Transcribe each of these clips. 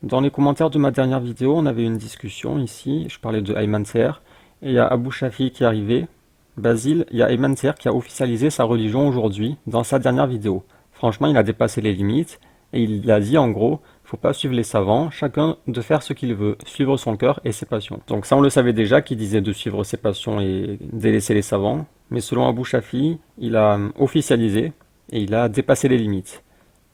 Dans les commentaires de ma dernière vidéo, on avait une discussion ici, je parlais de Ayman Seher, et il y a Abou Shafi qui est arrivé. Basile, il y a Ayman Seher qui a officialisé sa religion aujourd'hui, dans sa dernière vidéo. Franchement, il a dépassé les limites, et il a dit en gros, faut pas suivre les savants, chacun de faire ce qu'il veut, suivre son cœur et ses passions. Donc ça on le savait déjà qu'il disait de suivre ses passions et délaisser les savants, mais selon Abou Shafi, il a officialisé, et il a dépassé les limites.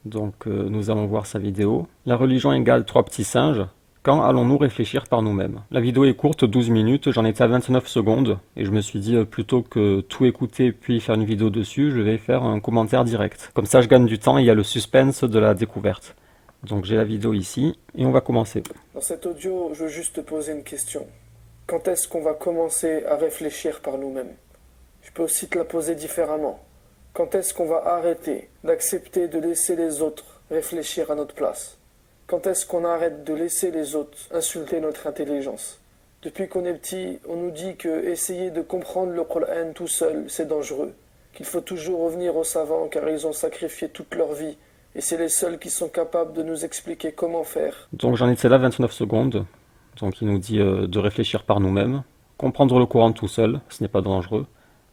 Donc nous allons voir sa vidéo. La religion égale trois petits singes. Quand allons-nous réfléchir par nous-mêmes? La vidéo est courte, 12 minutes, j'en étais à 29 secondes, et je me suis dit plutôt que tout écouter puis faire une vidéo dessus, je vais faire un commentaire direct. Comme ça je gagne du temps et il y a le suspense de la découverte. Donc j'ai la vidéo ici, et on va commencer. Dans cet audio, je veux juste te poser une question. Quand est-ce qu'on va commencer à réfléchir par nous-mêmes? Je peux aussi te la poser différemment. Quand est-ce qu'on va arrêter d'accepter de laisser les autres réfléchir à notre place? Quand est-ce qu'on arrête de laisser les autres insulter notre intelligence? Depuis qu'on est petit, on nous dit que essayer de comprendre le Coran tout seul, c'est dangereux. Qu'il faut toujours revenir aux savants car ils ont sacrifié toute leur vie. Et c'est les seuls qui sont capables de nous expliquer comment faire. Donc j'en étais là 29 secondes. Donc il nous dit de réfléchir par nous-mêmes. Comprendre le Coran tout seul, ce n'est pas dangereux.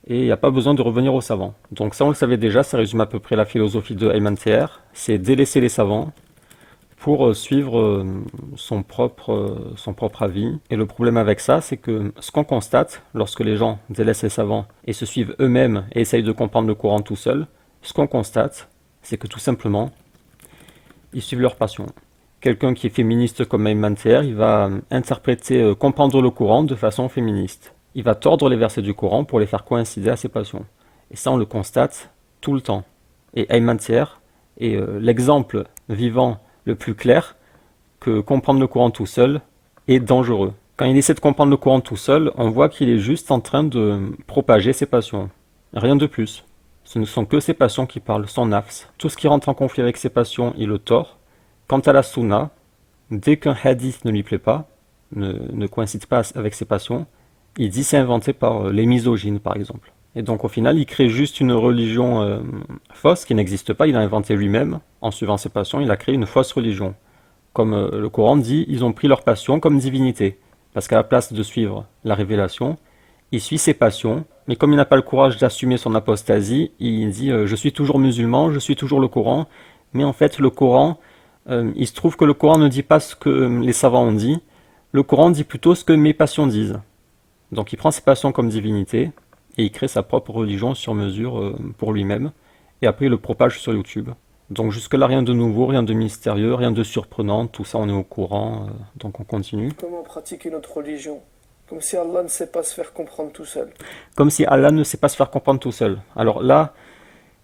Et il n'y a pas besoin de revenir aux savants. Donc ça on le savait déjà, ça résume à peu près la philosophie de Ayman Seher. C'est délaisser les savants pour suivre son propre avis. Et le problème avec ça, c'est que ce qu'on constate, lorsque les gens délaissent les savants et se suivent eux-mêmes et essayent de comprendre le Coran tout seul, ce qu'on constate, c'est que tout simplement, ils suivent leur passion. Quelqu'un qui est féministe comme Ayman Seher, il va interpréter, comprendre le Coran de façon féministe. Il va tordre les versets du Coran pour les faire coïncider à ses passions. Et ça, on le constate tout le temps. Et Ayman Seher est l'exemple vivant le plus clair que comprendre le Coran tout seul est dangereux. Quand il essaie de comprendre le Coran tout seul, on voit qu'il est juste en train de propager ses passions. Rien de plus. Ce ne sont que ses passions qui parlent, son nafs. Tout ce qui rentre en conflit avec ses passions, il le tord. Quant à la sunna, dès qu'un hadith ne lui plaît pas, ne coïncide pas avec ses passions, il dit c'est inventé par les misogynes par exemple. Et donc au final il crée juste une religion fausse qui n'existe pas, il a inventé lui-même, en suivant ses passions, il a créé une fausse religion. Comme le Coran dit, ils ont pris leur passion comme divinité. Parce qu'à la place de suivre la révélation, il suit ses passions, mais comme il n'a pas le courage d'assumer son apostasie, il dit je suis toujours musulman, je suis toujours le Coran, mais en fait le Coran, il se trouve que le Coran ne dit pas ce que les savants ont dit, le Coran dit plutôt ce que mes passions disent. Donc il prend ses passions comme divinité et il crée sa propre religion sur mesure pour lui-même et après il le propage sur YouTube. Donc jusque-là rien de nouveau, rien de mystérieux, rien de surprenant, tout ça on est au courant, donc on continue. Comment pratiquer notre religion? Comme si Allah ne sait pas se faire comprendre tout seul. Comme si Allah ne sait pas se faire comprendre tout seul. Alors là,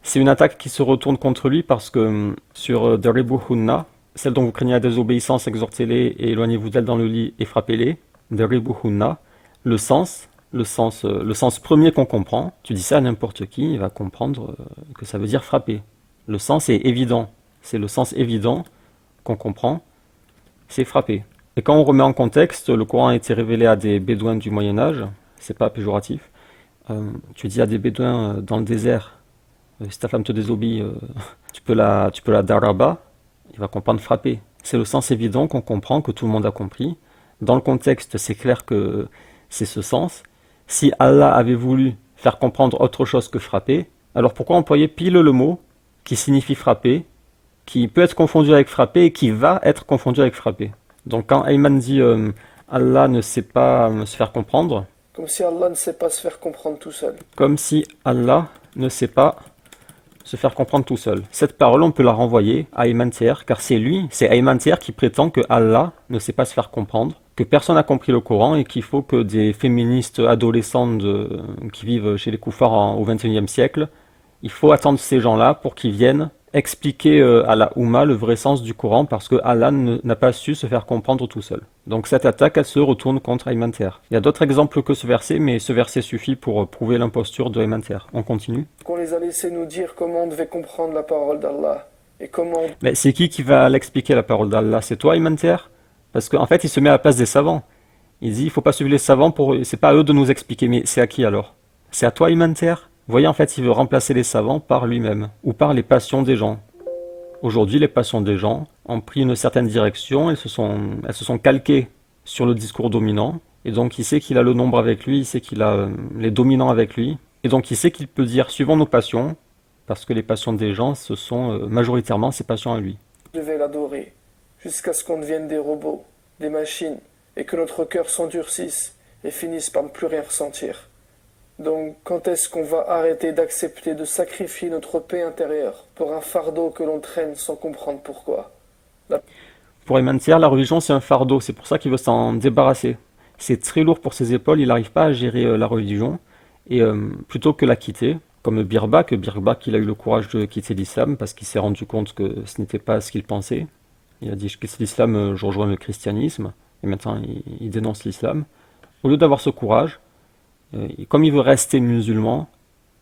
c'est une attaque qui se retourne contre lui parce que sur Daribuhunna, celle dont vous craignez la désobéissance, exhortez-les et éloignez-vous d'elle dans le lit et frappez-les. Daribuhunna. Le sens premier qu'on comprend, tu dis ça à n'importe qui, il va comprendre que ça veut dire frapper. Le sens est évident, c'est le sens évident qu'on comprend, c'est frapper. Et quand on remet en contexte, le Coran a été révélé à des bédouins du Moyen-Âge, c'est pas péjoratif. Tu dis à des bédouins dans le désert, si ta femme te désobéit, tu peux la daraba, il va comprendre frapper. C'est le sens évident qu'on comprend, que tout le monde a compris. Dans le contexte, c'est clair que c'est ce sens. Si Allah avait voulu faire comprendre autre chose que frapper, alors pourquoi employer pile le mot qui signifie frapper, qui peut être confondu avec frapper et qui va être confondu avec frapper? Donc quand Ayman dit Allah ne sait pas se faire comprendre, comme si Allah ne sait pas se faire comprendre tout seul. Comme si Allah ne sait pas se faire comprendre tout seul. Cette parole, on peut la renvoyer à Ayman Seher, car c'est Ayman Seher qui prétend que Allah ne sait pas se faire comprendre, que personne n'a compris le Coran et qu'il faut que des féministes adolescentes qui vivent chez les koufars au XXIe siècle, il faut attendre ces gens-là pour qu'ils viennent expliquer à la Oumma le vrai sens du Coran parce que Allah n'a pas su se faire comprendre tout seul. Donc cette attaque, elle se retourne contre Ayman Seher. Il y a d'autres exemples que ce verset, mais ce verset suffit pour prouver l'imposture de Ayman Seher. On continue. Qu'on les a laissés nous dire comment on devait comprendre la parole d'Allah et comment... Mais c'est qui va l'expliquer la parole d'Allah? C'est toi, Ayman Seher? Parce qu'en fait, il se met à la place des savants. Il dit, il faut pas suivre les savants, c'est pas à eux de nous expliquer, mais c'est à qui alors? C'est à toi, Ayman Seher? Vous voyez, en fait, il veut remplacer les savants par lui-même, ou par les passions des gens. Aujourd'hui, les passions des gens ont pris une certaine direction, elles se sont calquées sur le discours dominant, et donc il sait qu'il a le nombre avec lui, il sait qu'il a les dominants avec lui, et donc il sait qu'il peut dire suivant nos passions, parce que les passions des gens, ce sont majoritairement ses passions à lui. Je vais l'adorer, jusqu'à ce qu'on devienne des robots, des machines, et que notre cœur s'endurcisse et finisse par ne plus rien ressentir. Donc, quand est-ce qu'on va arrêter d'accepter de sacrifier notre paix intérieure pour un fardeau que l'on traîne sans comprendre pourquoi? Pour Emantier, la religion c'est un fardeau, c'est pour ça qu'il veut s'en débarrasser. C'est très lourd pour ses épaules, il n'arrive pas à gérer la religion, et plutôt que la quitter, comme Birbak il a eu le courage de quitter l'islam parce qu'il s'est rendu compte que ce n'était pas ce qu'il pensait. Il a dit je quitte l'islam, je rejoins le christianisme, et maintenant il dénonce l'islam. Au lieu d'avoir ce courage, comme il veut rester musulman,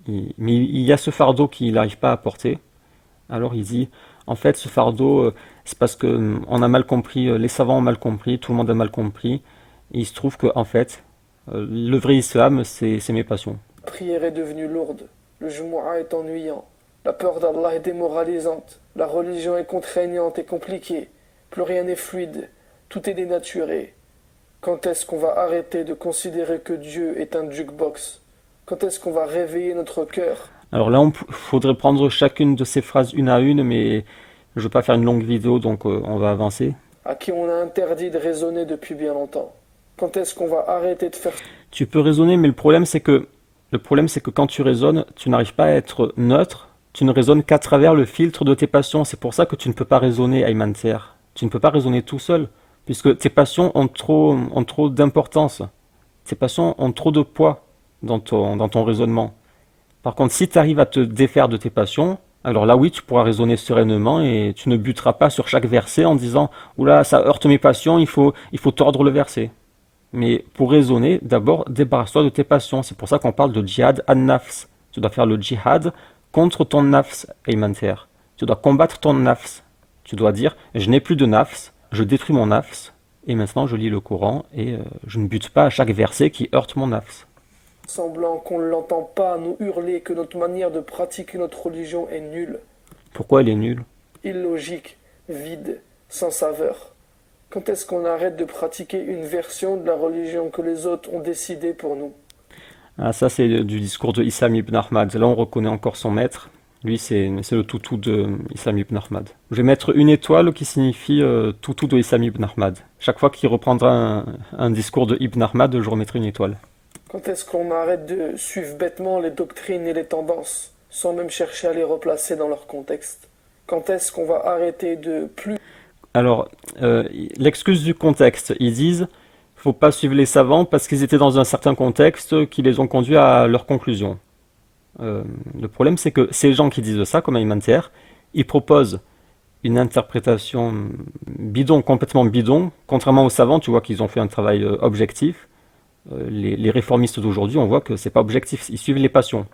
mais il y a ce fardeau qu'il n'arrive pas à porter, alors il dit en fait ce fardeau c'est parce que on a mal compris, les savants ont mal compris, tout le monde a mal compris, et il se trouve que en fait le vrai islam c'est mes passions. La prière est devenue lourde, le Jumu'ah est ennuyant, la peur d'Allah est démoralisante, la religion est contraignante et compliquée, plus rien n'est fluide, tout est dénaturé. Quand est-ce qu'on va arrêter de considérer que Dieu est un jukebox? Quand est-ce qu'on va réveiller notre cœur? Alors là, faudrait prendre chacune de ces phrases une à une, mais je ne veux pas faire une longue vidéo, donc on va avancer. À qui on a interdit de raisonner depuis bien longtemps? Quand est-ce qu'on va arrêter de faire... Tu peux raisonner, mais le problème c'est que quand tu raisonnes, tu n'arrives pas à être neutre. Tu ne raisonnes qu'à travers le filtre de tes passions. C'est pour ça que tu ne peux pas raisonner, Ayman Ser. Tu ne peux pas raisonner tout seul, puisque tes passions ont trop d'importance. Tes passions ont trop de poids dans ton raisonnement. Par contre, si tu arrives à te défaire de tes passions, alors là oui, tu pourras raisonner sereinement et tu ne buteras pas sur chaque verset en disant « Oula, ça heurte mes passions, il faut tordre le verset ». Mais pour raisonner, d'abord, débarrasse-toi de tes passions. C'est pour ça qu'on parle de djihad an-nafs. Tu dois faire le djihad contre ton nafs, Ayman Ser. Tu dois combattre ton nafs. Tu dois dire « Je n'ai plus de nafs, je détruis mon nafs, et maintenant je lis le Coran et je ne bute pas à chaque verset qui heurte mon nafs. » Semblant qu'on ne l'entend pas nous hurler que notre manière de pratiquer notre religion est nulle, Pourquoi elle est nulle? illogique, vide, sans saveur. Quand est-ce qu'on arrête de pratiquer une version de la religion que les autres ont décidé pour nous? Ah, ça c'est du discours de Issam ibn Ahmad. Là on reconnaît encore son maître. Lui c'est le toutou de Issam ibn Ahmad. Je vais mettre une étoile qui signifie toutou de Issam ibn Ahmad. Chaque fois qu'il reprendra un discours de Ibn Ahmad, je remettrai une étoile. Quand est-ce qu'on arrête de suivre bêtement les doctrines et les tendances, sans même chercher à les replacer dans leur contexte? Quand est-ce qu'on va arrêter de plus... Alors, l'excuse du contexte, ils disent faut pas suivre les savants parce qu'ils étaient dans un certain contexte qui les ont conduits à leur conclusion. Le problème, c'est que ces gens qui disent ça, comme Ayman Ser, ils proposent une interprétation bidon, complètement bidon, contrairement aux savants, tu vois qu'ils ont fait un travail objectif. Les réformistes d'aujourd'hui, on voit que c'est pas objectif, ils suivent les passions.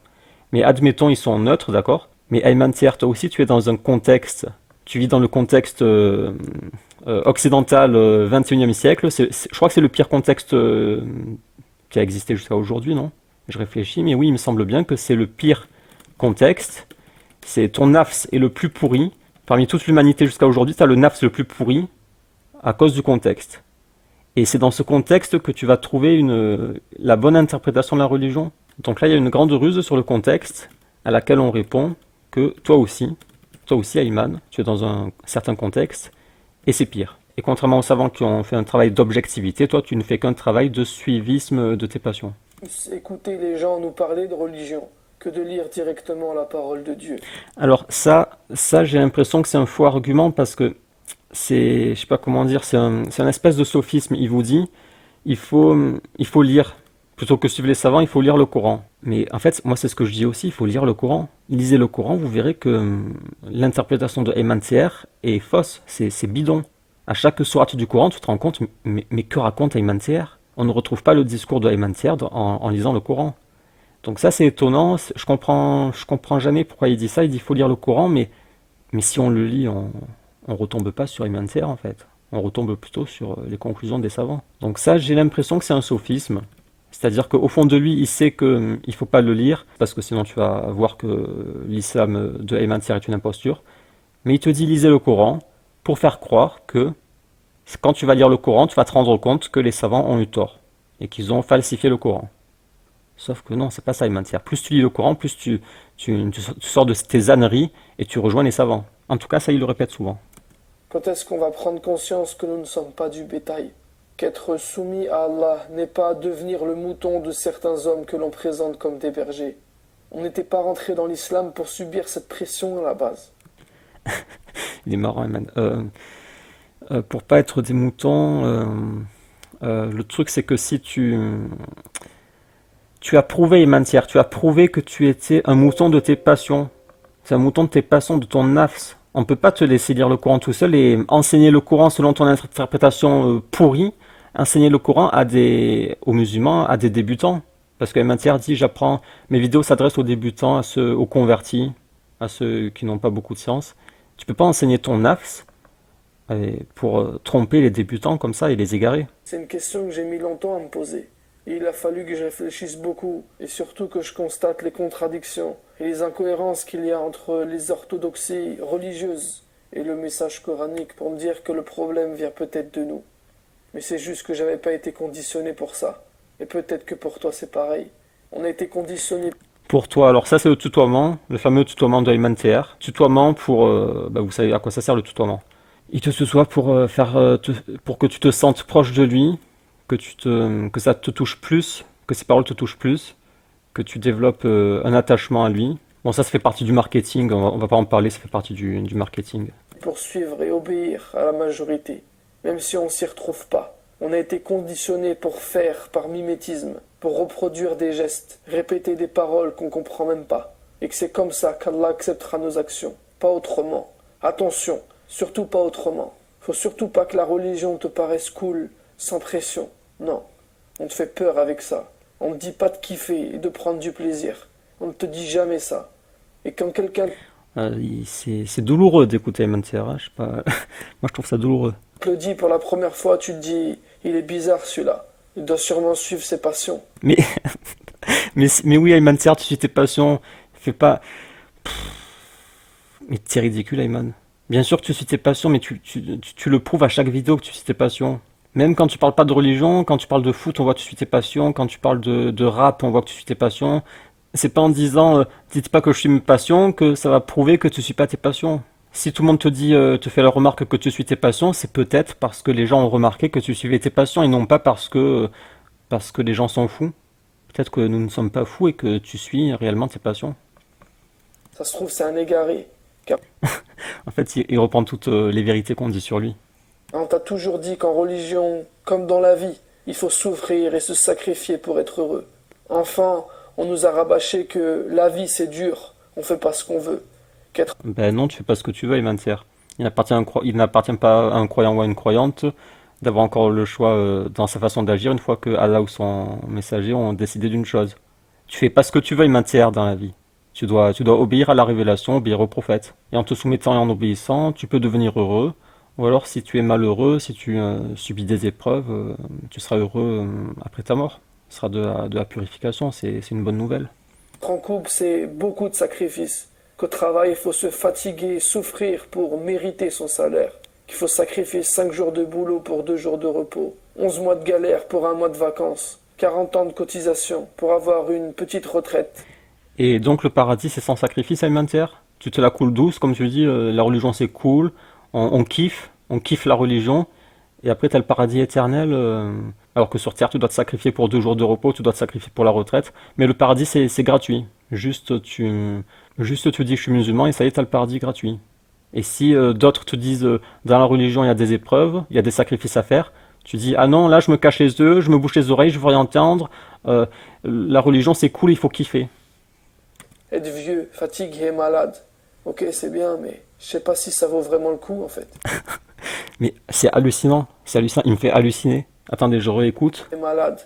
Mais admettons, ils sont neutres, d'accord? Mais Ayman Ser, toi aussi, tu es dans un contexte, tu vis dans le contexte occidental 21e siècle. Je crois que c'est le pire contexte qui a existé jusqu'à aujourd'hui, non? Je réfléchis, mais oui, il me semble bien que c'est le pire contexte. C'est ton nafs est le plus pourri. Parmi toute l'humanité jusqu'à aujourd'hui, tu as le nafs le plus pourri à cause du contexte. Et c'est dans ce contexte que tu vas trouver la bonne interprétation de la religion. Donc là, il y a une grande ruse sur le contexte à laquelle on répond que toi aussi, Ayman, tu es dans un certain contexte et c'est pire. Et contrairement aux savants qui ont fait un travail d'objectivité, toi, tu ne fais qu'un travail de suivisme de tes passions. Écouter les gens nous parler de religion que de lire directement la parole de Dieu. Alors ça j'ai l'impression que c'est un faux argument parce que je sais pas comment dire, c'est un espèce de sophisme. Il vous dit, il faut lire, plutôt que suivre les savants, il faut lire le Coran. Mais en fait, moi c'est ce que je dis aussi, il faut lire le Coran. Lisez le Coran, vous verrez que l'interprétation de Ayman Ser est fausse, c'est bidon. À chaque sourate du Coran, tu te rends compte, mais que raconte Ayman Ser? On ne retrouve pas le discours de Ayman Ser en lisant le Coran. Donc ça c'est étonnant, je comprends jamais pourquoi il dit ça, il dit il faut lire le Coran, mais si on le lit, on retombe pas sur Ayman Ser en fait. On retombe plutôt sur les conclusions des savants. Donc ça, j'ai l'impression que c'est un sophisme. C'est-à-dire qu'au fond de lui, il sait qu'il ne faut pas le lire, parce que sinon tu vas voir que l'islam de Ayman Ser est une imposture. Mais il te dit lisez le Coran pour faire croire que quand tu vas lire le Coran, tu vas te rendre compte que les savants ont eu tort et qu'ils ont falsifié le Coran. Sauf que non, c'est pas ça, Immantier. Plus tu lis le Coran, plus tu sors de tes âneries et tu rejoins les savants. En tout cas, ça, il le répète souvent. Quand est-ce qu'on va prendre conscience que nous ne sommes pas du bétail? Qu'être soumis à Allah n'est pas devenir le mouton de certains hommes que l'on présente comme des bergers. On n'était pas rentré dans l'islam pour subir cette pression à la base. Il est marrant, Imman. Pour pas être des moutons, le truc c'est que si tu as prouvé, Immantier, tu as prouvé que tu étais un mouton de tes passions. C'est un mouton de tes passions, de ton nafs. On peut pas te laisser lire le Coran tout seul et enseigner le Coran selon ton interprétation pourrie, enseigner le Coran aux musulmans, à des débutants. Parce que Immantier dit, j'apprends, mes vidéos s'adressent aux débutants, aux convertis, à ceux qui n'ont pas beaucoup de science. Tu peux pas enseigner ton nafs pour tromper les débutants comme ça et les égarer. C'est une question que j'ai mis longtemps à me poser. Et il a fallu que je réfléchisse beaucoup, et surtout que je constate les contradictions et les incohérences qu'il y a entre les orthodoxies religieuses et le message coranique pour me dire que le problème vient peut-être de nous. Mais c'est juste que j'avais pas été conditionné pour ça. Et peut-être que pour toi c'est pareil. On a été conditionné. Pour toi, alors ça c'est le tutoiement, le fameux tutoiement de Ayman TR. Tutoiement pour, vous savez à quoi ça sert le tutoiement. Il te tutoie pour pour que tu te sentes proche de lui, que ça te touche plus, que ses paroles te touchent plus, que tu développes un attachement à lui. Bon, ça fait partie du marketing, on va pas en parler, ça fait partie du marketing. Pour suivre et obéir à la majorité, même si on s'y retrouve pas. On a été conditionné pour faire par mimétisme, pour reproduire des gestes, répéter des paroles qu'on comprend même pas, et que c'est comme ça qu'Allah acceptera nos actions, pas autrement. Attention, surtout pas autrement. Faut surtout pas que la religion te paraisse cool, sans pression. Non, on te fait peur avec ça. On ne te dit pas de kiffer et de prendre du plaisir. On ne te dit jamais ça. Et quand quelqu'un C'est douloureux d'écouter Ayman TR, hein, je sais pas. Moi je trouve ça douloureux. te le dit pour la première fois, tu te dis, il est bizarre celui-là. Il doit sûrement suivre ses passions. Mais, mais oui, Ayman TR, tu suis tes passions, fais pas. Mais t'es ridicule, Ayman. Bien sûr que tu suis tes passions, mais tu le prouves à chaque vidéo que tu suis tes passions. Même quand tu parles pas de religion, quand tu parles de foot, on voit que tu suis tes passions. Quand tu parles de rap, on voit que tu suis tes passions. C'est pas en disant, dites pas que je suis mes passions, que ça va prouver que tu suis pas tes passions. Si tout le monde te dit, te fait la remarque que tu suis tes passions, c'est peut-être parce que les gens ont remarqué que tu suivais tes passions et non pas parce que les gens sont fous. Peut-être que nous ne sommes pas fous et que tu suis réellement tes passions. Ça se trouve, c'est un égaré. Car En fait, il reprend toutes les vérités qu'on dit sur lui. on t'a toujours dit qu'en religion, comme dans la vie, il faut souffrir et se sacrifier pour être heureux. Enfin, on nous a rabâché que la vie c'est dur, on fait pas ce qu'on veut. Qu'être Ben non, tu fais pas ce que tu veux, Imantier. Il n'appartient pas à un croyant ou à une croyante d'avoir encore le choix dans sa façon d'agir une fois que Allah ou son messager ont décidé d'une chose. Tu fais pas ce que tu veux, Imantier, dans la vie. Tu dois obéir à la révélation, obéir au prophète. Et en te soumettant et en obéissant, tu peux devenir heureux. Ou alors, si tu es malheureux, si tu subis des épreuves, tu seras heureux après ta mort. Ce sera de la purification, c'est une bonne nouvelle. en couple, c'est beaucoup de sacrifices. Qu'au travail, il faut se fatiguer, souffrir pour mériter son salaire. Qu'il faut sacrifier 5 jours de boulot pour 2 jours de repos. 11 mois de galère pour 1 mois de vacances. 40 ans de cotisation pour avoir une petite retraite. Et donc le paradis, c'est sans sacrifice alimentaire. Tu te la coules douce, comme tu dis, la religion c'est cool, on kiffe la religion, et après tu as le paradis éternel, alors que sur Terre tu dois te sacrifier pour 2 jours de repos, tu dois te sacrifier pour la retraite, mais le paradis c'est gratuit. Juste tu dis je suis musulman et ça y est, t'as le paradis gratuit. Et si d'autres te disent dans la religion il y a des épreuves, il y a des sacrifices à faire, tu dis ah non là je me cache les yeux, je me bouche les oreilles, je veux rien entendre, la religion c'est cool, il faut kiffer. Être vieux, fatigué et malade. Ok, c'est bien, mais je sais pas si ça vaut vraiment le coup en fait. Mais c'est hallucinant, il me fait halluciner. Attendez, je réécoute. Et malade.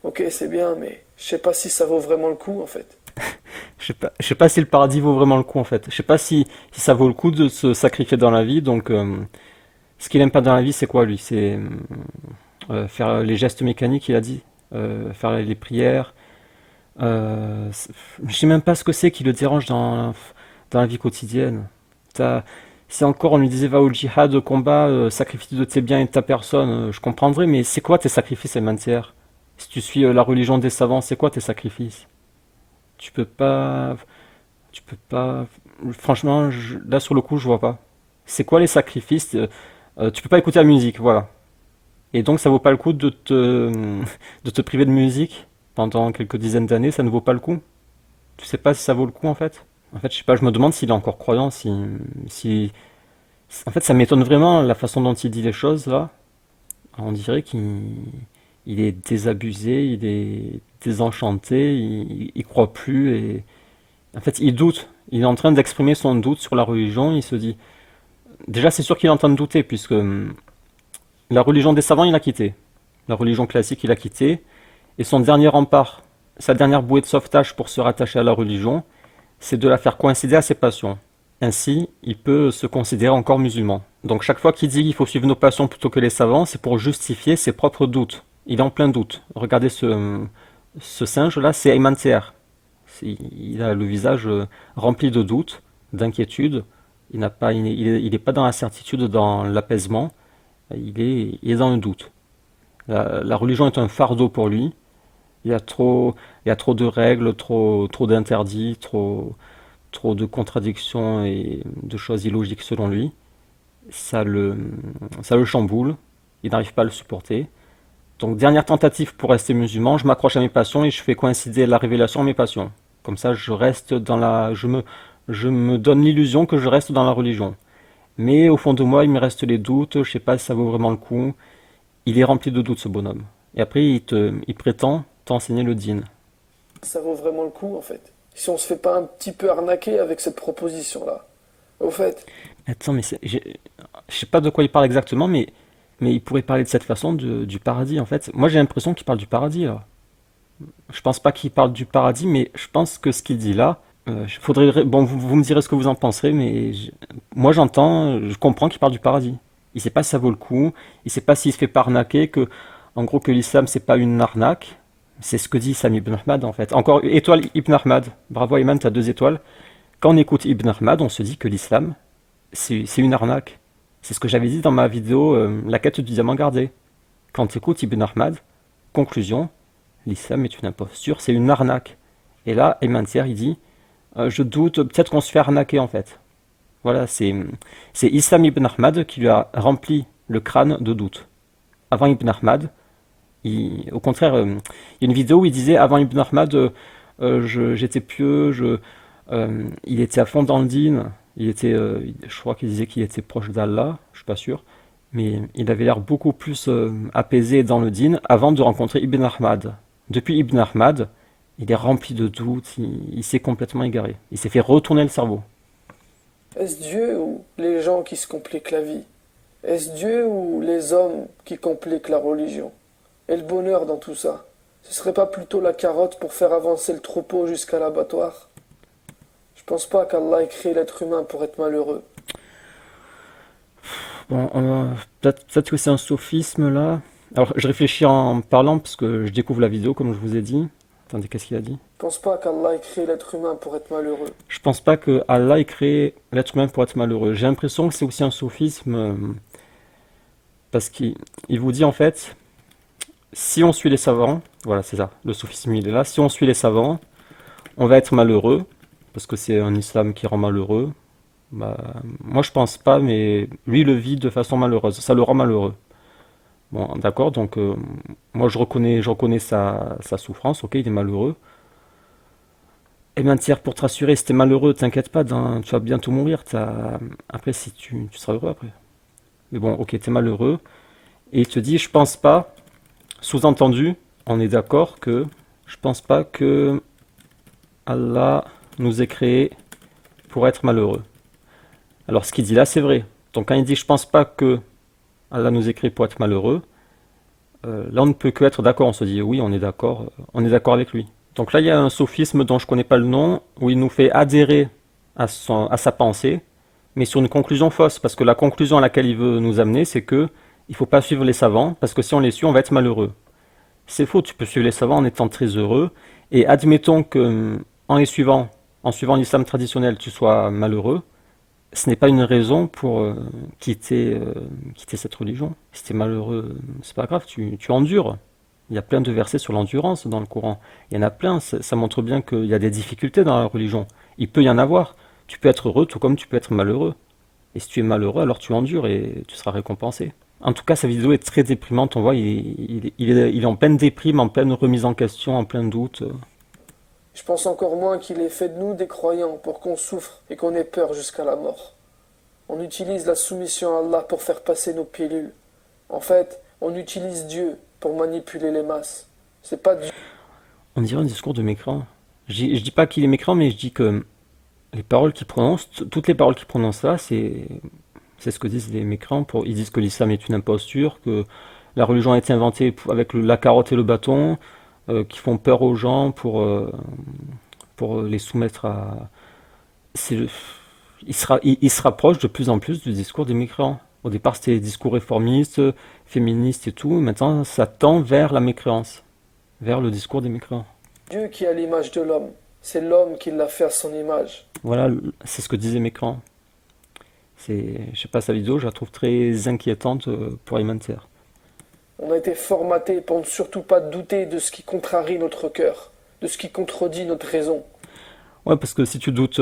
Ok, c'est bien, mais je sais pas si ça vaut vraiment le coup en fait. Je sais pas si le paradis vaut vraiment le coup en fait. Je sais pas si ça vaut le coup de se sacrifier dans la vie. Donc, ce qu'il aime pas dans la vie, c'est quoi lui? C'est faire les gestes mécaniques, il a dit. Faire les prières. Je sais même pas ce que c'est qui le dérange dans la vie quotidienne. T'as, Si encore on lui disait va au djihad, au combat, sacrifie de tes biens et de ta personne, je comprendrais, mais c'est quoi tes sacrifices élémentaires? Si tu suis la religion des savants, c'est quoi tes sacrifices? Tu peux pas, tu peux pas. Franchement, là sur le coup, je vois pas. C'est quoi les sacrifices? Tu peux pas écouter la musique, voilà. Et donc ça vaut pas le coup de te priver de musique pendant quelques dizaines d'années, ça ne vaut pas le coup. Tu sais pas si ça vaut le coup en fait. En fait, je sais pas, je me demande s'il est encore croyant, si... En fait, ça m'étonne vraiment la façon dont il dit les choses là. On dirait qu'il est désabusé, il est désenchanté, il croit plus et en fait, il doute. Il est en train d'exprimer son doute sur la religion. Il se dit, déjà, c'est sûr qu'il est en train de douter puisque la religion des savants, il a quitté. La religion classique, il a quitté. Et son dernier rempart, sa dernière bouée de sauvetage pour se rattacher à la religion, c'est de la faire coïncider à ses passions. Ainsi, il peut se considérer encore musulman. Donc chaque fois qu'il dit qu'il faut suivre nos passions plutôt que les savants, c'est pour justifier ses propres doutes. Il est en plein doute. Regardez ce singe-là, c'est Ayman Seher. Il a le visage rempli de doutes, d'inquiétudes. Il est pas dans la certitude, dans l'apaisement. Il est dans le doute. La religion est un fardeau pour lui. Il y a trop de règles, trop d'interdits, trop de contradictions et de choses illogiques selon lui. Ça le, ça le chamboule. Il n'arrive pas à le supporter. Donc, dernière tentative pour rester musulman, je m'accroche à mes passions et je fais coïncider la révélation à mes passions. Comme ça, je me donne l'illusion que je reste dans la religion. Mais au fond de moi, il me reste les doutes, je sais pas si ça vaut vraiment le coup. Il est rempli de doutes, ce bonhomme. Et après, il prétend t'enseigner le dîn. Ça vaut vraiment le coup en fait. Si on se fait pas un petit peu arnaquer avec cette proposition-là. Au fait, Attends, je sais pas de quoi il parle exactement, mais il pourrait parler de cette façon du paradis, en fait. Moi, j'ai l'impression qu'il parle du paradis, là. Je pense pas qu'il parle du paradis, mais je pense que ce qu'il dit là, bon, vous me direz ce que vous en penserez, moi j'entends, je comprends qu'il parle du paradis. Il sait pas si ça vaut le coup, il sait pas s'il se fait pas arnaquer, en gros, que l'islam c'est pas une arnaque. C'est ce que dit Sami Ibn Ahmad en fait. Encore étoile Ibn Ahmad. Bravo Ayman, t'as 2 étoiles. Quand on écoute Ibn Ahmad, on se dit que l'islam c'est une arnaque. C'est ce que j'avais dit dans ma vidéo La quête du diamant gardé. Quand tu écoutes Ibn Ahmad, conclusion, l'islam est une imposture, c'est une arnaque. Et là, Ayman Thier, il dit je doute, peut-être qu'on se fait arnaquer en fait. Voilà, c'est Islam Ibn Ahmad qui lui a rempli le crâne de doute. Avant Ibn Ahmad, au contraire, il y a une vidéo où il disait avant Ibn Ahmad, j'étais pieux, il était à fond dans le dîn, je crois qu'il disait qu'il était proche d'Allah, je suis pas sûr, mais il avait l'air beaucoup plus apaisé dans le dîn avant de rencontrer Ibn Ahmad. Depuis Ibn Ahmad, il est rempli de doutes, il s'est complètement égaré, il s'est fait retourner le cerveau. est-ce Dieu ou les gens qui se compliquent la vie? Est-ce Dieu ou les hommes qui compliquent la religion? Et le bonheur dans tout ça? Ce serait pas plutôt la carotte pour faire avancer le troupeau jusqu'à l'abattoir? Je pense pas qu'Allah ait créé l'être humain pour être malheureux. Bon, peut-être que c'est un sophisme là. Alors, je réfléchis en parlant parce que je découvre la vidéo, comme je vous ai dit. Attendez, qu'est-ce qu'il a dit? Je pense pas qu'Allah ait créé l'être humain pour être malheureux. Je pense pas que Allah ait créé l'être humain pour être malheureux. J'ai l'impression que c'est aussi un sophisme parce qu'il vous dit en fait, si on suit les savants, voilà, c'est ça, le sophisme il est là. Si on suit les savants, on va être malheureux parce que c'est un islam qui rend malheureux. Bah, moi je pense pas, mais lui il le vit de façon malheureuse. Ça le rend malheureux. Bon, d'accord, donc moi je reconnais sa souffrance, ok, il est malheureux. Et bien, tiens, pour te rassurer, si t'es malheureux, t'inquiète pas, tu vas bientôt mourir. Après, si tu seras heureux après. Mais bon, ok, t'es malheureux. Et il te dit, je pense pas, sous-entendu, on est d'accord que je pense pas que Allah nous ait créés pour être malheureux. Alors, ce qu'il dit là, c'est vrai. Donc, quand il dit, je pense pas que Allah nous ait créés pour être malheureux, là, on ne peut que être d'accord. On se dit, oui, on est d'accord avec lui. Donc là, il y a un sophisme dont je ne connais pas le nom, où il nous fait adhérer à sa pensée, mais sur une conclusion fausse, parce que la conclusion à laquelle il veut nous amener, c'est que il ne faut pas suivre les savants, parce que si on les suit, on va être malheureux. C'est faux, tu peux suivre les savants en étant très heureux, et admettons que en suivant l'islam traditionnel, tu sois malheureux, ce n'est pas une raison pour quitter cette religion. Si t'es malheureux, c'est pas grave, tu endures. Il y a plein de versets sur l'endurance dans le Coran. Il y en a plein, ça montre bien qu'il y a des difficultés dans la religion. Il peut y en avoir. Tu peux être heureux tout comme tu peux être malheureux. Et si tu es malheureux, alors tu endures et tu seras récompensé. En tout cas, sa vidéo est très déprimante. On voit, il est en pleine déprime, en pleine remise en question, en plein doute. Je pense encore moins qu'il est fait de nous des croyants pour qu'on souffre et qu'on ait peur jusqu'à la mort. On utilise la soumission à Allah pour faire passer nos pilules. En fait, on utilise Dieu pour manipuler les masses. C'est pas Dieu. On dirait un discours de mécréant. Je dis pas qu'il est mécréant, mais je dis que les paroles qu'il prononce, toutes les paroles qu'il prononce là, c'est ce que disent les mécréants. Ils disent que l'islam est une imposture, que la religion a été inventée avec la carotte et le bâton, qui font peur aux gens pour les soumettre à... c'est- il se rapproche de plus en plus du discours des mécréants. Au départ, c'était des discours réformistes, féministes et tout. Maintenant, ça tend vers la mécréance, vers le discours des mécréants. Dieu qui a l'image de l'homme. C'est l'homme qui l'a fait à son image. Voilà, c'est ce que disaient mécréants. Je sais pas, sa vidéo, je la trouve très inquiétante pour Alimentaire. On a été formaté pour ne surtout pas douter de ce qui contrarie notre cœur, de ce qui contredit notre raison. Ouais, parce que si tu doutes,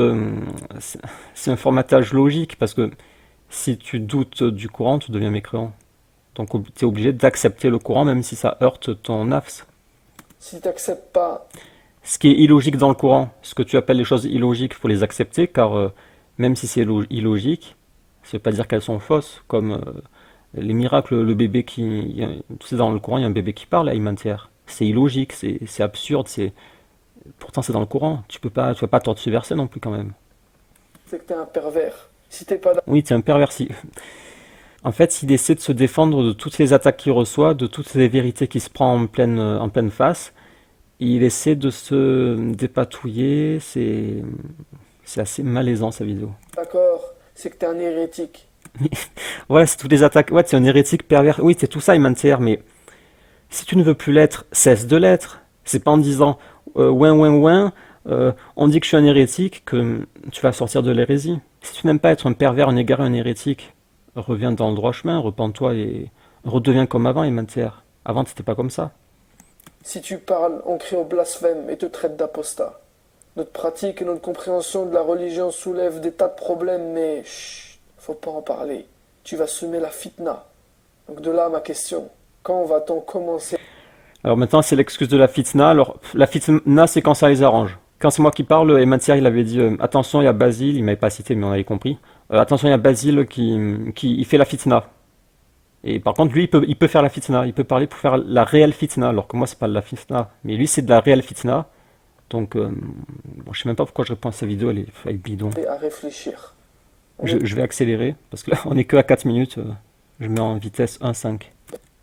c'est un formatage logique, parce que si tu doutes du Coran, tu deviens mécréant. Donc tu es obligé d'accepter le Coran, même si ça heurte ton nafs. Si tu n'acceptes pas, Ce qui est illogique dans le Coran, ce que tu appelles les choses illogiques, il faut les accepter, car même si c'est illogique, ça ne veut pas dire qu'elles sont fausses, comme les miracles, le bébé tu sais, dans le Coran, il y a un bébé qui parle à Alimentaire. C'est illogique, c'est absurde, pourtant c'est dans le Coran. Tu vas pas tortiverser non plus quand même. c'est que tu es un pervers. Si t'es pas Oui, tu es un perversi. En fait, il essaie de se défendre de toutes les attaques qu'il reçoit, de toutes les vérités qu'il se prend en pleine face. Il essaie de se dépatouiller, c'est assez malaisant sa vidéo. d'accord, c'est que tu es un hérétique. Ouais, c'est toutes les attaques. Ouais, c'est un hérétique pervers. Oui, c'est tout ça, Alimentaire, mais si tu ne veux plus l'être, cesse de l'être. C'est pas en disant ouin ouin ouin, on dit que je suis un hérétique que tu vas sortir de l'hérésie. Si tu n'aimes pas être un pervers, un égaré, un hérétique, reviens dans le droit chemin, repens-toi et redeviens comme avant, Alimentaire. Avant, t'étais pas comme ça. Si tu parles, on crie au blasphème et te traite d'apostat. Notre pratique et notre compréhension de la religion soulèvent des tas de problèmes, mais chut, faut pas en parler. Tu vas semer la fitna. Donc de là ma question. Quand va-t-on commencer? Alors maintenant, c'est l'excuse de la fitna. Alors, la fitna, c'est quand ça les arrange. Quand c'est moi qui parle, Alimentaire, il avait dit attention, il y a Basile, il m'avait pas cité, mais on avait compris. Attention, il y a Basile qui il fait la fitna. Et par contre, lui, il peut faire la fitna, il peut parler pour faire la réelle fitna, alors que moi, c'est pas de la fitna. Mais lui, c'est de la réelle fitna. Donc, bon, je sais même pas pourquoi je réponds à sa vidéo, elle est bidon. À réfléchir? On Je vais accélérer, parce que là, on est que à 4 minutes. Je mets en vitesse 1.5.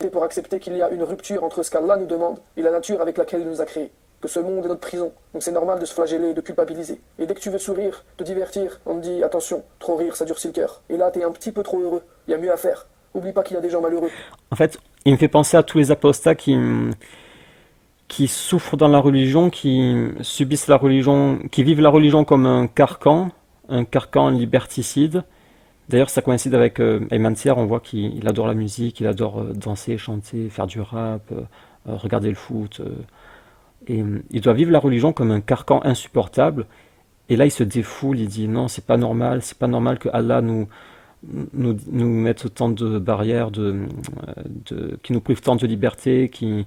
est pour accepter qu'il y a une rupture entre ce qu'Allah nous demande et la nature avec laquelle il nous a créés. Que ce monde est notre prison. Donc c'est normal de se flageller et de culpabiliser. Et dès que tu veux sourire, te divertir, on te dit attention, trop rire, ça durcit le cœur. Et là, t'es un petit peu trop heureux. Il y a mieux à faire. Oublie pas qu'il y a des gens malheureux. En fait, il me fait penser à tous les apostats qui souffrent dans la religion, qui subissent la religion, qui vivent la religion comme un carcan liberticide. D'ailleurs, ça coïncide avec Ayman Thier, on voit qu'il adore la musique, il adore danser, chanter, faire du rap, regarder le foot. Il doit vivre la religion comme un carcan insupportable. Et là, il se défoule, il dit non, c'est pas normal que Allah nous mette autant de barrières, qui nous prive tant de liberté, qui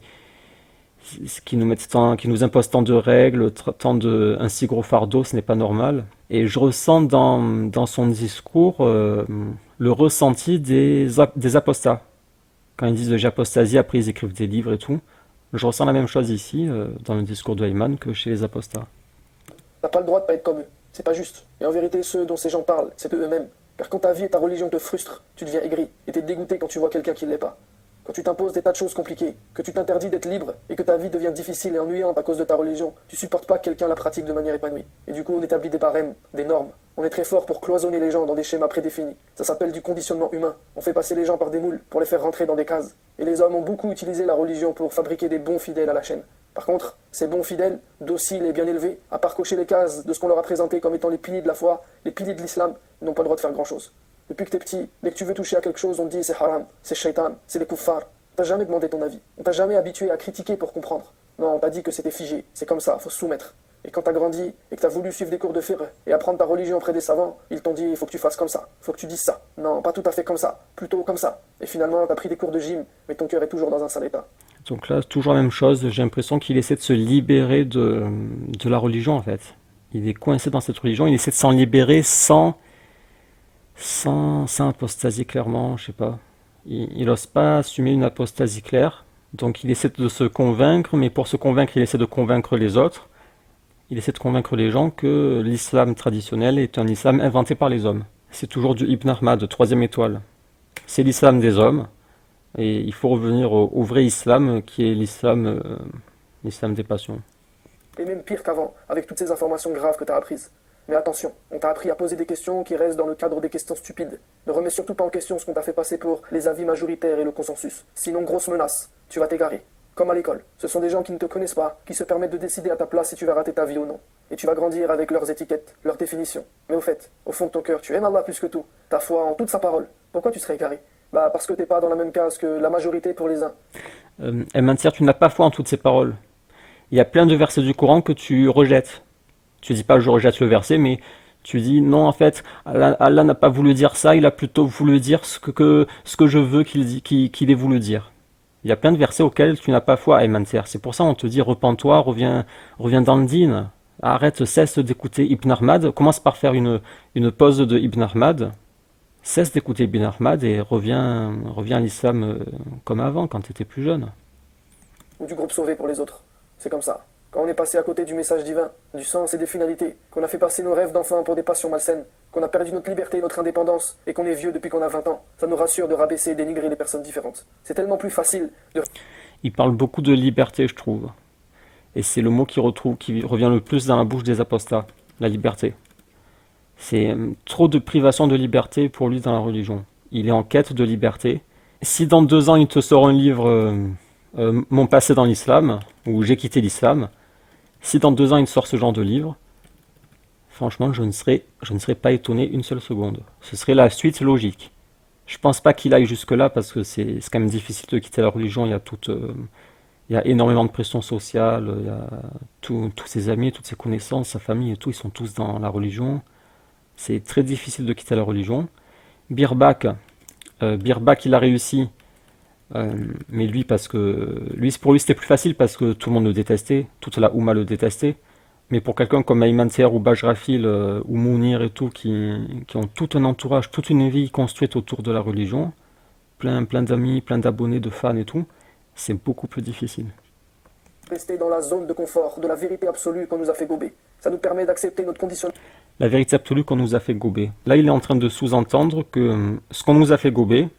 nous impose tant de règles, un si gros fardeau, ce n'est pas normal. Et je ressens dans son discours le ressenti des apostats. Quand ils disent j'apostasie, après ils écrivent des livres et tout. Je ressens la même chose ici, dans le discours de Ayman, que chez les apostats. T'as pas le droit de pas être comme eux. C'est pas juste. Et en vérité, ceux dont ces gens parlent, c'est eux-mêmes. Car quand ta vie et ta religion te frustrent, tu deviens aigri et t'es dégoûté quand tu vois quelqu'un qui ne l'est pas. Quand tu t'imposes des tas de choses compliquées, que tu t'interdis d'être libre et que ta vie devient difficile et ennuyante à cause de ta religion, tu supportes pas que quelqu'un la pratique de manière épanouie. Et du coup, on établit des barèmes, des normes. On est très fort pour cloisonner les gens dans des schémas prédéfinis. Ça s'appelle du conditionnement humain. On fait passer les gens par des moules pour les faire rentrer dans des cases. Et les hommes ont beaucoup utilisé la religion pour fabriquer des bons fidèles à la chaîne. Par contre, ces bons fidèles, dociles et bien élevés, à part cocher les cases de ce qu'on leur a présenté comme étant les piliers de la foi, les piliers de l'islam, ils n'ont pas le droit de faire grand-chose. Depuis que t'es petit, dès que tu veux toucher à quelque chose, on te dit c'est haram, c'est shaitan, c'est les kuffars. On t'a jamais demandé ton avis. On t'a jamais habitué à critiquer pour comprendre. Non, on t'a dit que c'était figé, c'est comme ça, faut se soumettre. Et quand t'as grandi et que t'as voulu suivre des cours de fiqh et apprendre ta religion auprès des savants, ils t'ont dit il faut que tu fasses comme ça, il faut que tu dises ça. Non, pas tout à fait comme ça, plutôt comme ça. Et finalement, t'as pris des cours de gym, mais ton cœur est toujours dans un sale état. Donc là, toujours la même chose, j'ai l'impression qu'il essaie de se libérer de la religion en fait. Il est coincé dans cette religion, il essaie de s'en libérer sans apostasie clairement, je sais pas. Il n'ose pas assumer une apostasie claire, donc il essaie de se convaincre, mais pour se convaincre, il essaie de convaincre les autres. Il essaie de convaincre les gens que l'islam traditionnel est un islam inventé par les hommes. C'est toujours du Ibn Ahmad, troisième étoile. C'est l'islam des hommes, et il faut revenir au vrai islam, qui est l'islam des passions. Et même pire qu'avant, avec toutes ces informations graves que t'as apprises. Mais attention, on t'a appris à poser des questions qui restent dans le cadre des questions stupides. Ne remets surtout pas en question ce qu'on t'a fait passer pour les avis majoritaires et le consensus. Sinon, grosse menace, tu vas t'égarer. Comme à l'école. Ce sont des gens qui ne te connaissent pas, qui se permettent de décider à ta place si tu vas rater ta vie ou non. Et tu vas grandir avec leurs étiquettes, leurs définitions. Mais au fait, au fond de ton cœur, tu aimes Allah plus que tout. Ta foi en toute sa parole. Pourquoi tu serais égaré? Bah parce que t'es pas dans la même case que la majorité pour les uns. Elmantir, tu n'as pas foi en toutes ces paroles. Il y a plein de versets du Coran que tu rejettes. Tu dis pas je rejette le verset, mais tu dis non, en fait, Allah n'a pas voulu dire ça, il a plutôt voulu dire ce que je veux qu'il ait voulu dire. Il y a plein de versets auxquels tu n'as pas foi, Elmantir. C'est pour ça qu'on te dit repens-toi, reviens dans le din. Arrête, cesse d'écouter Ibn Ahmad. Commence par faire une pause de Ibn Ahmad. Cesse d'écouter Ibn Ahmad et reviens à l'islam comme avant, quand tu étais plus jeune. Ou du groupe sauvé pour les autres. C'est comme ça. Quand on est passé à côté du message divin, du sens et des finalités, qu'on a fait passer nos rêves d'enfants pour des passions malsaines, qu'on a perdu notre liberté et notre indépendance, et qu'on est vieux depuis qu'on a 20 ans, ça nous rassure de rabaisser et dénigrer les personnes différentes. C'est tellement plus facile de... Il parle beaucoup de liberté, je trouve. Et c'est le mot qui revient le plus dans la bouche des apostats, la liberté. C'est trop de privation de liberté pour lui dans la religion. Il est en quête de liberté. Si dans 2 ans il te sort un livre Mon passé dans l'islam, ou J'ai quitté l'islam, si dans 2 ans il sort ce genre de livre, franchement je ne serais pas étonné une seule seconde. Ce serait la suite logique. Je pense pas qu'il aille jusque là parce que c'est quand même difficile de quitter la religion. Il y a énormément de pression sociale, il y a tous ses amis, toutes ses connaissances, sa famille et tout, ils sont tous dans la religion. C'est très difficile de quitter la religion. Birbak, il a réussi, mais pour lui c'était plus facile parce que tout le monde le détestait, toute la Oumma le détestait. Mais pour quelqu'un comme Ayman Thier ou Bajrafil ou Mounir et tout, qui ont tout un entourage, toute une vie construite autour de la religion, plein d'amis, plein d'abonnés, de fans et tout, c'est beaucoup plus difficile. Rester dans la zone de confort, de la vérité absolue qu'on nous a fait gober. Ça nous permet d'accepter notre condition. La vérité absolue qu'on nous a fait gober. Là, il est en train de sous-entendre que ce qu'on nous a fait gober,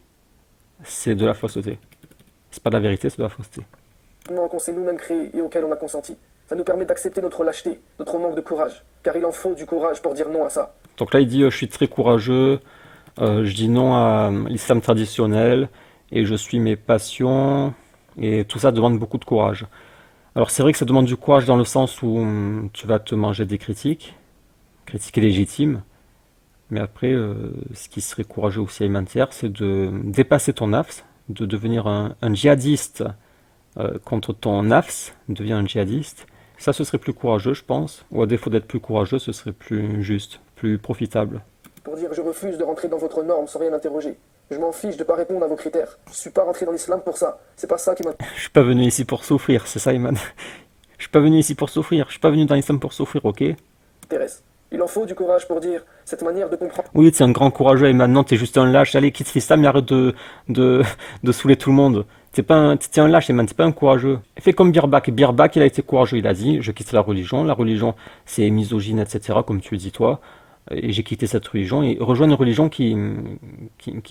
c'est de la fausseté. C'est pas de la vérité, c'est de la fausseté. Qu'on s'est nous-mêmes créé et auquel on a consenti. Ça nous permet d'accepter notre lâcheté, notre manque de courage. Car il en faut du courage pour dire non à ça. Donc là, il dit je suis très courageux, je dis non à l'islam traditionnel, et je suis mes passions, et tout ça demande beaucoup de courage. Alors c'est vrai que ça demande du courage dans le sens où tu vas te manger des critiques légitimes, mais après, ce qui serait courageux aussi à Ayman-Thier, c'est de dépasser ton nafs, de devenir un djihadiste contre ton nafs, devenir un djihadiste. Ça, ce serait plus courageux, je pense, ou à défaut d'être plus courageux, ce serait plus juste, plus profitable. Pour dire je refuse de rentrer dans votre norme sans rien interroger. Je m'en fiche de pas répondre à vos critères. Je suis pas rentré dans l'islam pour ça. C'est pas ça qui m'a... Je suis pas venu ici pour souffrir, c'est ça, Ayman. Je suis pas venu ici pour souffrir, je suis pas venu dans l'islam pour souffrir, ok? Intéresse. Il en faut du courage pour dire cette manière de comprendre. Oui, t'es un grand courageux, Ayman. Non, t'es juste un lâche. Allez, quitte l'islam et arrête de saouler tout le monde. T'es un lâche, Ayman, t'es pas un courageux. Fais comme Birbak. Birbak, il a été courageux, il a dit, je quitte la religion. La religion, c'est misogyne, etc., comme tu le dis toi. Et j'ai quitté cette religion et rejoins une religion qui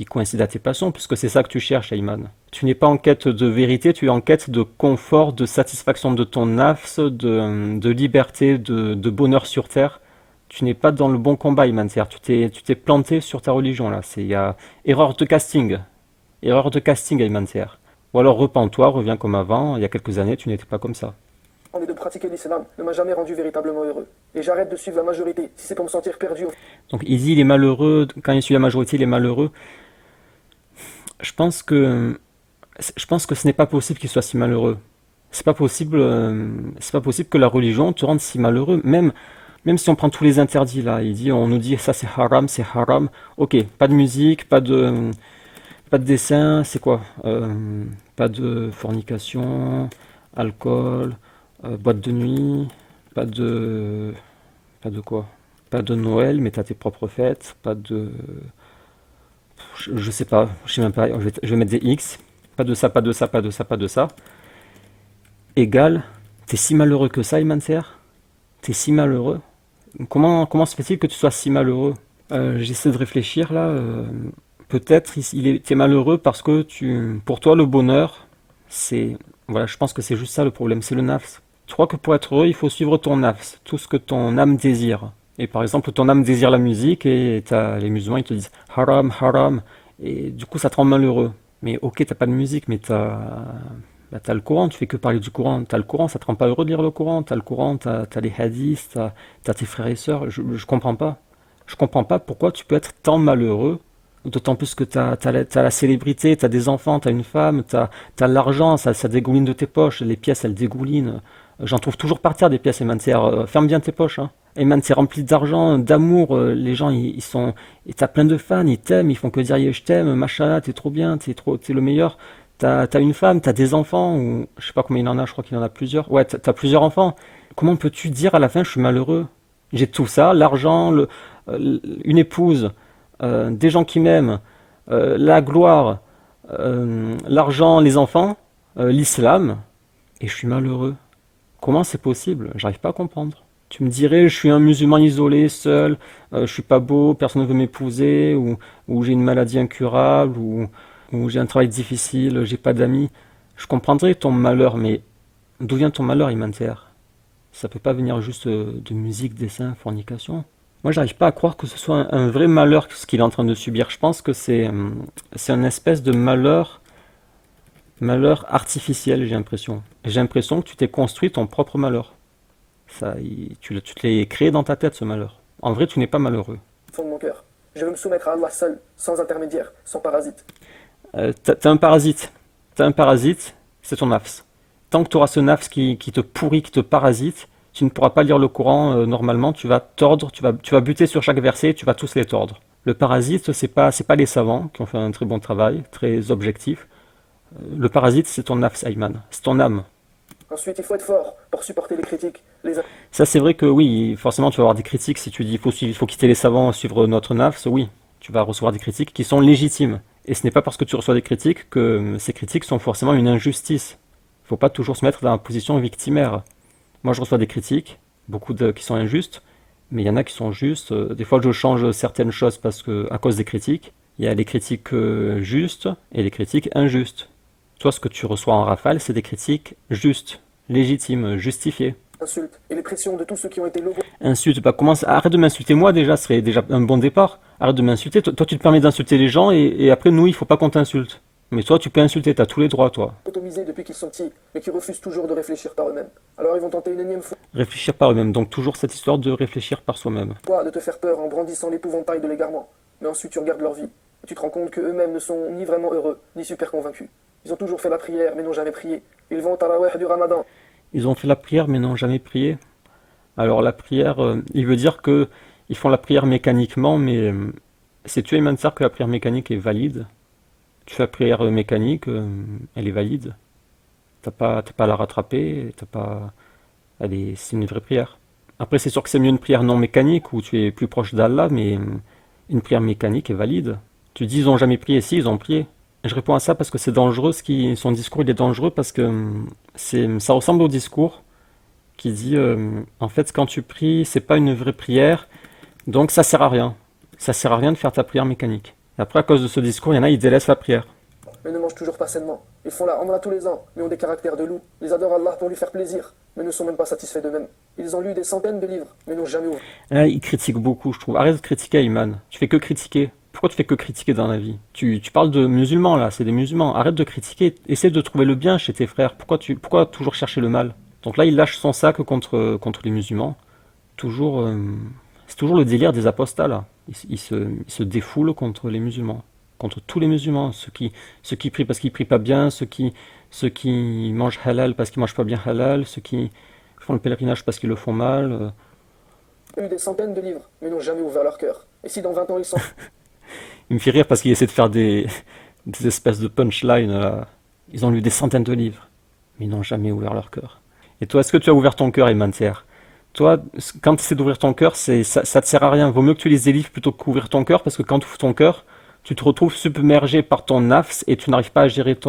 coïncide à tes passions, puisque c'est ça que tu cherches, Ayman. Tu n'es pas en quête de vérité, tu es en quête de confort, de satisfaction de ton nafs, de liberté, de bonheur sur terre. Tu n'es pas dans le bon combat, Ayman-Thier. Tu t'es planté sur ta religion, là. Il y a erreur de casting. Erreur de casting, Ayman-Thier. Ou alors repens-toi, reviens comme avant. Il y a quelques années, tu n'étais pas comme ça. et de pratiquer l'islam ne m'a jamais rendu véritablement heureux. Et j'arrête de suivre la majorité si c'est pour me sentir perdu. Donc il dit il est malheureux, quand il suit la majorité, il est malheureux. Je pense que, je pense que ce n'est pas possible qu'il soit si malheureux. C'est pas possible que la religion te rende si malheureux. Même si on prend tous les interdits là, on nous dit ça c'est haram, c'est haram. Ok, pas de musique, pas de dessin, c'est quoi? Pas de fornication, alcool, boîte de nuit, pas de, pas de quoi? Pas de Noël, mais t'as tes propres fêtes, pas de, je sais pas, je sais même pas, je vais mettre des X. Pas de ça, pas de ça, pas de ça, pas de ça. Égal, t'es si malheureux que ça, Imanter? T'es si malheureux? Comment se fait-il que tu sois si malheureux? J'essaie de réfléchir là. Peut-être t'es malheureux parce que pour toi le bonheur, c'est, voilà, je pense que c'est juste ça le problème, c'est le nafs. Tu crois que pour être heureux, il faut suivre ton nafs, tout ce que ton âme désire. Et par exemple, ton âme désire la musique et les musulmans ils te disent haram, haram, et du coup ça te rend malheureux. Mais ok, t'as pas de musique, mais t'as le Coran, tu fais que parler du Coran. T'as le Coran, ça te rend pas heureux de lire le Coran. T'as le Coran, t'as les hadiths, t'as tes frères et sœurs. Je comprends pas. Je comprends pas pourquoi tu peux être tant malheureux. D'autant plus que t'as la célébrité, t'as des enfants, t'as une femme, t'as l'argent, ça dégouline de tes poches. Les pièces, elles dégoulinent. J'en trouve toujours par terre des pièces, Emancer. Ferme bien tes poches, hein. Eman, c'est rempli d'argent, d'amour. Les gens, ils sont. Et t'as plein de fans, ils t'aiment, ils font que dire je t'aime, machin, t'es trop bien, t'es le meilleur. T'as une femme, t'as des enfants, ou je sais pas combien il en a, je crois qu'il en a plusieurs. Ouais, t'as plusieurs enfants. Comment peux-tu dire à la fin je suis malheureux? J'ai tout ça, l'argent, une épouse, des gens qui m'aiment, la gloire, l'argent, les enfants, l'islam, et je suis malheureux. Comment c'est possible? J'arrive pas à comprendre. Tu me dirais, je suis un musulman isolé, seul, je suis pas beau, personne ne veut m'épouser, ou j'ai une maladie incurable, ou j'ai un travail difficile, j'ai pas d'amis. Je comprendrais ton malheur, mais d'où vient ton malheur, Imanter? Ça peut pas venir juste de musique, dessin, fornication. Moi, j'arrive pas à croire que ce soit un vrai malheur ce qu'il est en train de subir. Je pense que c'est une espèce de malheur artificiel, j'ai l'impression. J'ai l'impression que tu t'es construit ton propre malheur. Tu te l'as créé dans ta tête, ce malheur. En vrai, tu n'es pas malheureux. Au fond de mon cœur, je veux me soumettre à Allah seul, sans intermédiaire, sans parasite. T'as un parasite. T'as un parasite, c'est ton nafs. Tant que tu auras ce nafs qui te pourrit, qui te parasite, tu ne pourras pas lire le Coran normalement, tu vas tordre, tu vas buter sur chaque verset, tu vas tous les tordre. Le parasite, c'est pas les savants qui ont fait un très bon travail, très objectif. Le parasite, c'est ton nafs, Ayman. C'est ton âme. Ensuite, il faut être fort pour supporter les critiques. Ça, c'est vrai que oui, forcément, tu vas avoir des critiques si tu dis il faut quitter les savants, suivre notre nafs, oui. Tu vas recevoir des critiques qui sont légitimes. Et ce n'est pas parce que tu reçois des critiques que ces critiques sont forcément une injustice. Il ne faut pas toujours se mettre dans la position victimaire. Moi, je reçois des critiques, qui sont injustes, mais il y en a qui sont justes. Des fois, je change certaines choses à cause des critiques. Il y a les critiques justes et les critiques injustes. Toi, ce que tu reçois en rafale, c'est des critiques justes, légitimes, justifiées. Insultes et les pressions de tous ceux qui ont été logos. Insulte, arrête de m'insulter moi déjà, ce serait déjà un bon départ. Arrête de m'insulter, toi tu te permets d'insulter les gens et après nous il faut pas qu'on t'insulte. Mais toi tu peux insulter, t'as tous les droits toi. Automisés depuis qu'ils sont petits, mais qui refusent toujours de réfléchir par eux-mêmes. Alors ils vont tenter une énième fois. Réfléchir par eux-mêmes, donc toujours cette histoire de réfléchir par soi-même. De te faire peur en brandissant l'épouvantail de l'égarement. Mais ensuite tu regardes leur vie, et tu te rends compte qu'eux-mêmes ne sont ni vraiment heureux, ni super convaincus. Ils ont toujours fait la prière, mais n'ont jamais prié. Ils vont au tarawih du ramadan. Ils ont fait la prière, mais n'ont jamais prié. Alors la prière, il veut dire que ils font la prière mécaniquement, mais sais-tu, Imansar, que la prière mécanique est valide? Tu fais la prière mécanique, elle est valide. T'as pas à la rattraper, c'est une vraie prière. Après, c'est sûr que c'est mieux une prière non mécanique où tu es plus proche d'Allah, mais une prière mécanique est valide. Tu dis ils ont jamais prié, si ils ont prié. Je réponds à ça parce que c'est dangereux, son discours il est dangereux parce que ça ressemble au discours qui dit en fait quand tu pries c'est pas une vraie prière donc ça sert à rien. Ça sert à rien de faire ta prière mécanique. Et après à cause de ce discours il y en a ils délaissent la prière. Mais ne mangent toujours pas sainement. Ils font la Hamra tous les ans, mais ont des caractères de loups. Ils adorent Allah pour lui faire plaisir, mais ne sont même pas satisfaits d'eux-mêmes. Ils ont lu des centaines de livres, mais n'ont jamais ouvert. Là, ils critiquent beaucoup je trouve. Arrête de critiquer Ayman. Tu fais que critiquer. Pourquoi tu fais que critiquer dans la vie? Tu parles de musulmans là, c'est des musulmans. Arrête de critiquer, essaie de trouver le bien chez tes frères. Pourquoi toujours chercher le mal? Donc là, il lâche son sac contre les musulmans. Toujours, c'est toujours le délire des apostats là. Il se défoule contre les musulmans, contre tous les musulmans, ceux qui prient parce qu'ils prient pas bien, ceux qui mangent halal parce qu'ils mangent pas bien halal, ceux qui font le pèlerinage parce qu'ils le font mal. Eu des centaines de livres, mais n'ont jamais ouvert leur cœur. Et si dans 20 ans ils sont... Il me fait rire parce qu'il essaie de faire des espèces de punchline là. Ils ont lu des centaines de livres, mais ils n'ont jamais ouvert leur cœur. Et toi, est-ce que tu as ouvert ton cœur, Emantier? Toi, quand tu essaies d'ouvrir ton cœur, ça te sert à rien. Vaut mieux que tu lises des livres plutôt qu'ouvrir ton cœur, parce que quand tu ouvres ton cœur, tu te retrouves submergé par ton nafs et tu n'arrives pas à gérer tu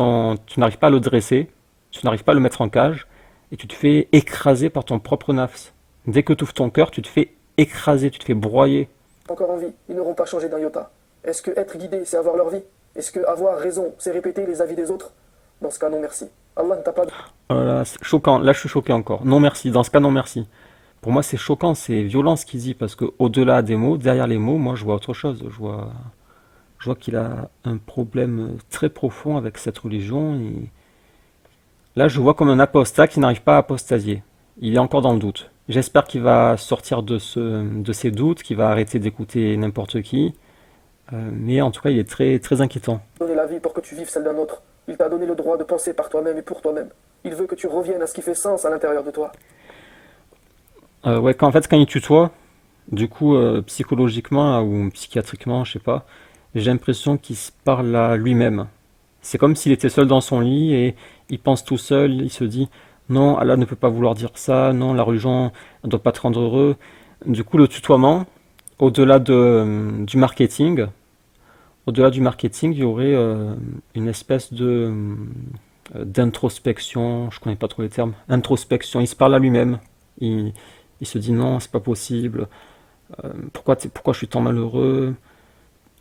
n'arrives pas à le dresser, tu n'arrives pas à le mettre en cage, et tu te fais écraser par ton propre nafs. Dès que tu ouvres ton cœur, tu te fais écraser, tu te fais broyer. encore en vie, ils n'auront pas changé d'un iota. Est-ce que être guidé, c'est avoir leur vie? Est-ce que avoir raison, c'est répéter les avis des autres? Dans ce cas, non merci. Allah ne t'a pas... Voilà, c'est choquant. Là, je suis choqué encore. Non merci. Dans ce cas, non merci. Pour moi, c'est choquant, c'est violent ce qu'il dit, parce que au-delà des mots, derrière les mots, moi, je vois autre chose. Je vois qu'il a un problème très profond avec cette religion. Et là, je vois comme un apostat qui n'arrive pas à apostasier. Il est encore dans le doute. J'espère qu'il va sortir de ses doutes, qu'il va arrêter d'écouter n'importe qui. Mais en tout cas, il est très, très inquiétant. donné la vie pour que tu vives celle d'un autre. Il t'a donné le droit de penser par toi-même et pour toi-même. Il veut que tu reviennes à ce qui fait sens à l'intérieur de toi. Ouais, quand il tutoie, du coup, psychologiquement ou psychiatriquement, je sais pas, j'ai l'impression qu'il se parle à lui-même. C'est comme s'il était seul dans son lit et il pense tout seul, il se dit non, Allah ne peut pas vouloir dire ça, non, la religion ne doit pas te rendre heureux. Du coup, le tutoiement, au-delà du marketing, il y aurait une espèce d'introspection, je connais pas trop les termes, introspection, il se parle à lui-même, il, il se dit non, c'est pas possible, pourquoi je suis tant malheureux.